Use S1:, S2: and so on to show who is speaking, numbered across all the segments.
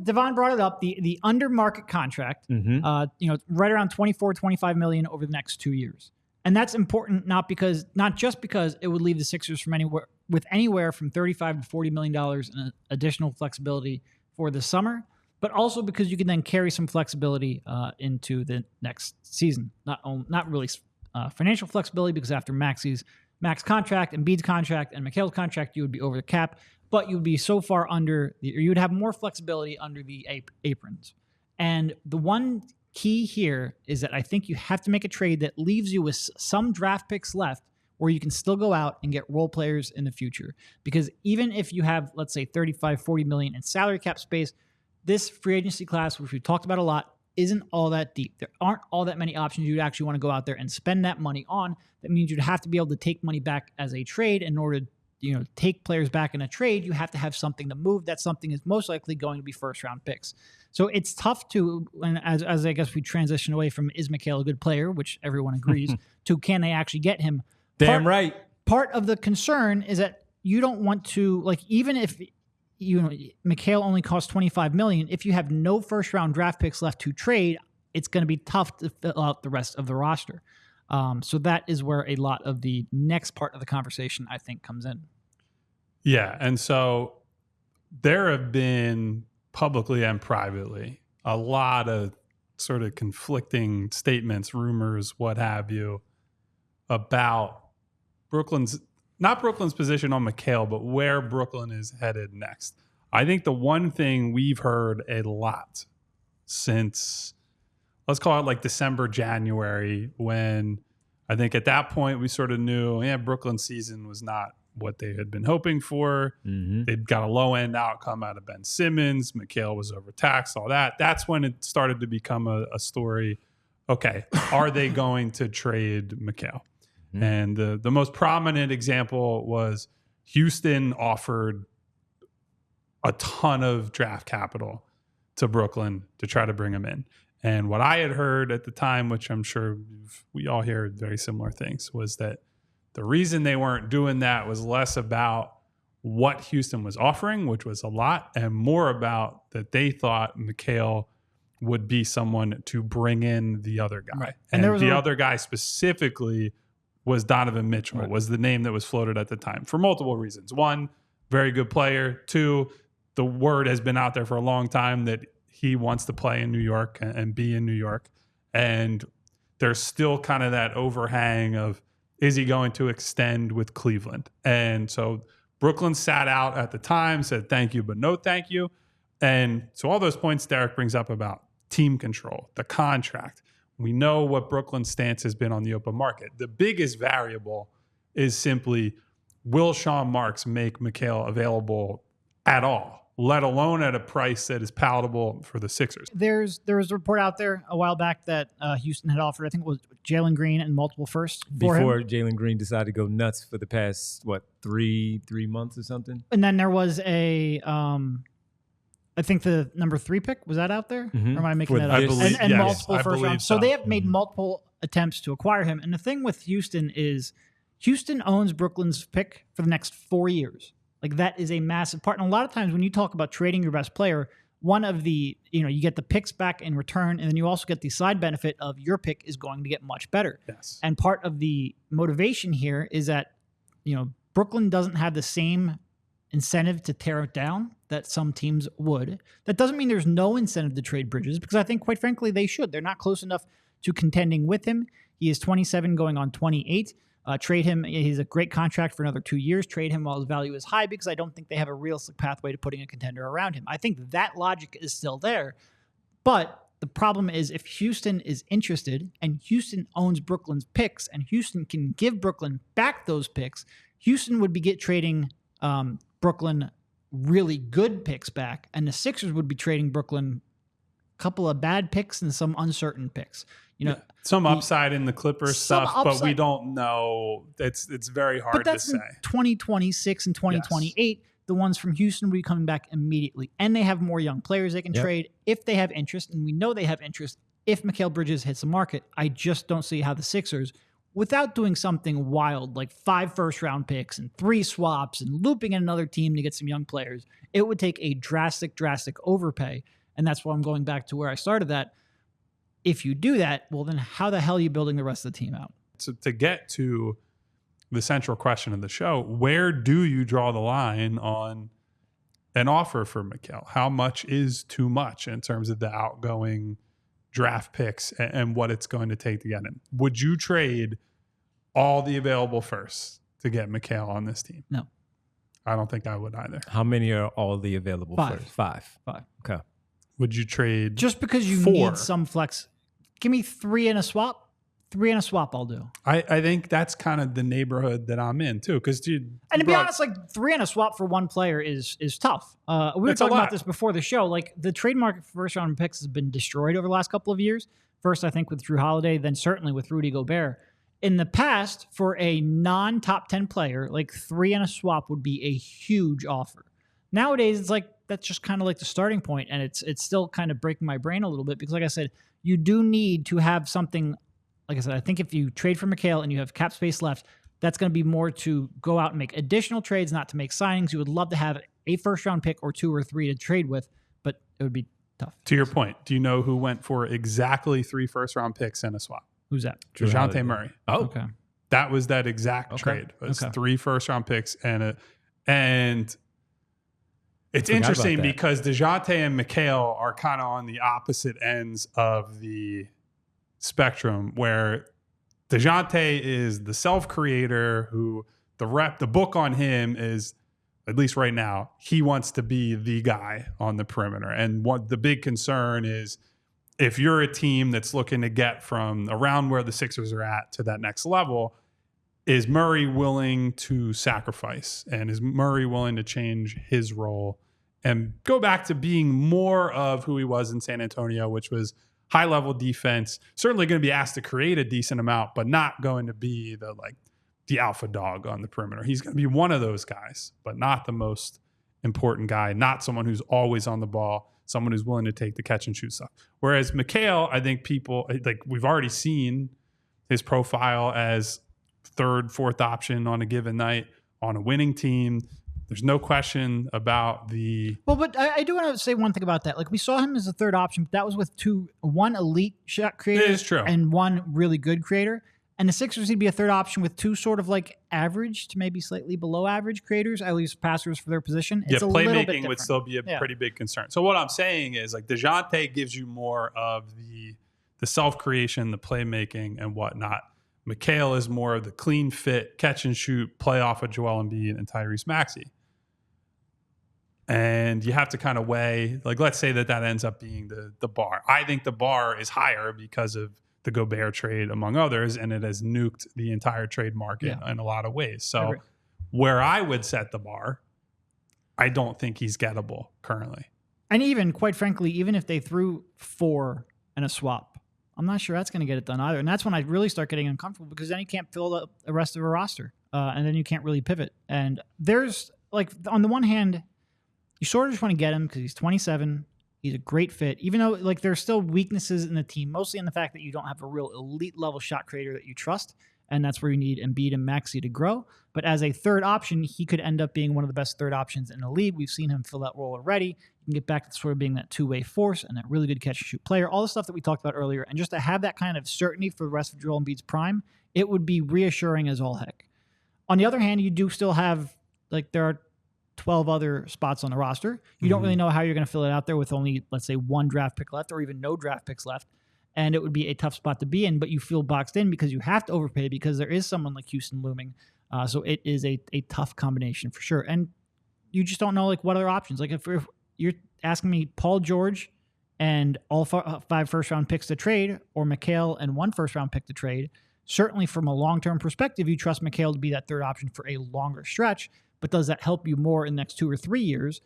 S1: Devon brought it up, the under market contract, right around 24, 25 million over the next 2 years. And that's important, not just because it would leave the Sixers from anywhere from $35 to $40 million in additional flexibility for the summer, but also because you can then carry some flexibility into the next season. Not really financial flexibility, because after Max's contract, Embiid's contract, and Mikal's contract, you would be over the cap, but you would be so far under, or you would have more flexibility under the aprons. And the one key here is that I think you have to make a trade that leaves you with some draft picks left where you can still go out and get role players in the future. Because even if you have, let's say, 35, 40 million in salary cap space, this free agency class, which we've talked about a lot, isn't all that deep. There aren't all that many options you'd actually want to go out there and spend that money on. That means you'd have to be able to take money back as a trade. In order to take players back in a trade, you have to have something to move. That something is most likely going to be first-round picks. So it's tough to, and as I guess we transition away from is Mikal a good player, which everyone agrees, to can they actually get him?
S2: Damn right.
S1: Part of the concern is that you don't want to, even if Mikal only costs $25 million, if you have no first-round draft picks left to trade, it's going to be tough to fill out the rest of the roster. So that is where a lot of the next part of the conversation, I think, comes in.
S3: Yeah, and so there have been publicly and privately a lot of sort of conflicting statements, rumors, what have you, about not Brooklyn's position on Mikal, but where Brooklyn is headed next. I think the one thing we've heard a lot since, let's call it December, January, when I think at that point we sort of knew, Brooklyn's season was not what they had been hoping for. They'd got a low-end outcome out of Ben Simmons. Mikal was overtaxed, all that. That's when it started to become a story. Okay, are they going to trade Mikal? And the most prominent example was Houston offered a ton of draft capital to Brooklyn to try to bring him in. And what I had heard at the time, which I'm sure we all hear very similar things, was that the reason they weren't doing that was less about what Houston was offering, which was a lot, and more about that they thought Mikal would be someone to bring in the other guy. Right. And the other guy specifically was Donovan Mitchell, right, was the name that was floated at the time for multiple reasons. One, very good player. Two, the word has been out there for a long time that he wants to play in New York and be in New York. And there's still kind of that overhang of, is he going to extend with Cleveland? And so Brooklyn sat out at the time, said thank you, but no thank you. And so all those points Derek brings up about team control, the contract, we know what Brooklyn's stance has been on the open market. The biggest variable is simply, will Sean Marks make Mikal available at all, let alone at a price that is palatable for the Sixers?
S1: There was a report out there a while back that Houston had offered, I think it was Jalen Green and multiple firsts
S2: before Jalen Green decided to go nuts for the past, three months or something?
S1: And then there was I think the number 3 pick, was that out there? Or am I making that up? And multiple first rounds. So they have made multiple attempts to acquire him. And the thing with Houston is Houston owns Brooklyn's pick for the next 4 years. That is a massive part. And a lot of times when you talk about trading your best player, one of the, you get the picks back in return, and then you also get the side benefit of your pick is going to get much better.
S3: Yes.
S1: And part of the motivation here is that, Brooklyn doesn't have the same incentive to tear it down that some teams would. That doesn't mean there's no incentive to trade Bridges, because I think, quite frankly, they should. They're not close enough to contending with him. He is 27 going on 28. Trade him. He's a great contract for another 2 years. Trade him while his value is high, because I don't think they have a realistic pathway to putting a contender around him. I think that logic is still there. But the problem is, if Houston is interested and Houston owns Brooklyn's picks and Houston can give Brooklyn back those picks, Houston would be trading Brooklyn really good picks back, and the Sixers would be trading Brooklyn a couple of bad picks and some uncertain picks.
S3: Some upside in the Clippers stuff, but we don't know. It's very hard to say.
S1: 2026 and 2028, yes. The ones from Houston will be coming back immediately, and they have more young players they can trade if they have interest, and we know they have interest if Mikal Bridges hits the market. I just don't see how the Sixers without doing something wild like 5 first-round picks and 3 swaps and looping in another team to get some young players, it would take a drastic overpay. And that's why I'm going back to where I started that. If you do that, well, then how the hell are you building the rest of the team out?
S3: So to get to the central question of the show, where do you draw the line on an offer for Mikal? How much is too much in terms of the outgoing draft picks and what it's going to take to get him? Would you trade all the available firsts to get Mikal on this team?
S1: No.
S3: I don't think I would either.
S2: How many are all the available
S1: 5.
S2: first? 5.
S1: 5.
S2: Okay.
S3: Would you trade
S1: Just because you
S3: 4?
S1: need some flex. Give me 3 in a swap. 3 in a swap, I'll do.
S3: I think that's kind of the neighborhood that I'm in too. Because
S1: And to be honest, like 3 in a swap for one player is tough. We were
S3: It's a
S1: talking
S3: lot.
S1: about this before the show. Like the trade market for first round picks has been destroyed over the last couple of years. First, I think with Drew Holiday, then certainly with Rudy Gobert. In the past, for a non-top 10 player, like 3 in a swap would be a huge offer. Nowadays, it's like that's just kind of like the starting point, and it's still kind of breaking my brain a little bit because, like I said, you do need to have something. Like I said, I think if you trade for Mikal and you have cap space left, that's going to be more to go out and make additional trades, not to make signings. You would love to have a first-round pick or 2 or 3 to trade with, but it would be tough.
S3: to your point, do you know who went for exactly 3 first-round picks and a swap?
S1: Who's that?
S3: DeJounte Murray.
S2: Oh,
S1: Okay.
S3: That was that exact trade. It was 3 first-round picks and it's interesting
S2: about that.
S3: because DeJounte and Mikal are kind of on the opposite ends of the spectrum, where DeJounte is the self-creator who the book on him is, at least right now, he wants to be the guy on the perimeter. And what the big concern is, if you're a team that's looking to get from around where the Sixers are at to that next level, is Murray willing to sacrifice? And is Murray willing to change his role and go back to being more of who he was in San Antonio, which was high-level defense, certainly going to be asked to create a decent amount, but not going to be the alpha dog on the perimeter. He's going to be one of those guys, but not the most important guy, not someone who's always on the ball, someone who's willing to take the catch and shoot stuff. Whereas Mikal, I think people, like we've already seen his profile as 3rd, 4th option on a given night on a winning team. There's no question about the...
S1: Well, but I do want to say one thing about that. Like, we saw him as a 3rd option, but that was with 1 elite shot creator
S3: It is true.
S1: and 1 really good creator. And the Sixers, he'd be a 3rd option with 2 sort of like average to maybe slightly below average creators, at least passers for their position. It's a little bit
S3: playmaking
S1: different.
S3: would still be a pretty big concern. So what I'm saying is, like, DeJounte gives you more of the self-creation, the playmaking and whatnot. Mikal is more of the clean fit, catch and shoot, play off of Joel Embiid and Tyrese Maxey. And you have to kind of weigh, like, let's say that ends up being the bar. I think the bar is higher because of the Gobert trade, among others, and it has nuked the entire trade market in a lot of ways. So where I would set the bar, I don't think he's gettable currently.
S1: And even, quite frankly, even if they threw 4 and a swap, I'm not sure that's going to get it done either. And that's when I really start getting uncomfortable, because then you can't fill up the rest of a roster. And then you can't really pivot. And there's, like, on the one hand, you sort of just want to get him because he's 27. He's a great fit, even though, like, there's still weaknesses in the team, mostly in the fact that you don't have a real elite level shot creator that you trust. And that's where you need Embiid and Maxey to grow. But as a 3rd option, he could end up being one of the best 3rd options in the league. We've seen him fill that role already. You can get back to sort of being that 2-way force and that really good catch and shoot player, all the stuff that we talked about earlier. And just to have that kind of certainty for the rest of Joel Embiid's prime, it would be reassuring as all heck. On the other hand, you do still have, like, there are 12 other spots on the roster. You don't really know how you're going to fill it out there with only, let's say, 1 draft pick left or even no draft picks left. And it would be a tough spot to be in, but you feel boxed in because you have to overpay because there is someone like Houston looming. So it is a tough combination for sure. And you just don't know, like, what other options. Like, if you're asking me Paul George and all 5 first-round picks to trade, or Mikal and 1 first-round pick to trade, certainly from a long-term perspective, you trust Mikal to be that 3rd option for a longer stretch. But does that help you more in the next 2 or 3 years?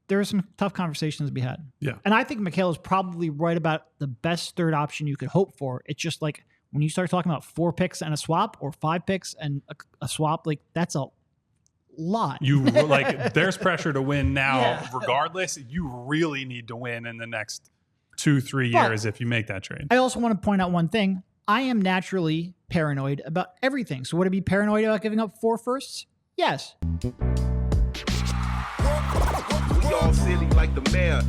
S1: There are some tough conversations to be had.
S3: Yeah.
S1: And I think Mikal is probably right about the best 3rd option you could hope for. It's just like when you start talking about 4 picks and a swap, or 5 picks and a swap, like, that's a lot.
S3: You like, there's pressure to win now, regardless. You really need to win in the next 2-3 years if you make that trade.
S1: I also want to point out one thing. I am naturally paranoid about everything. So would I be paranoid about giving up 4 firsts? Yes.
S4: We all silly like the mayor.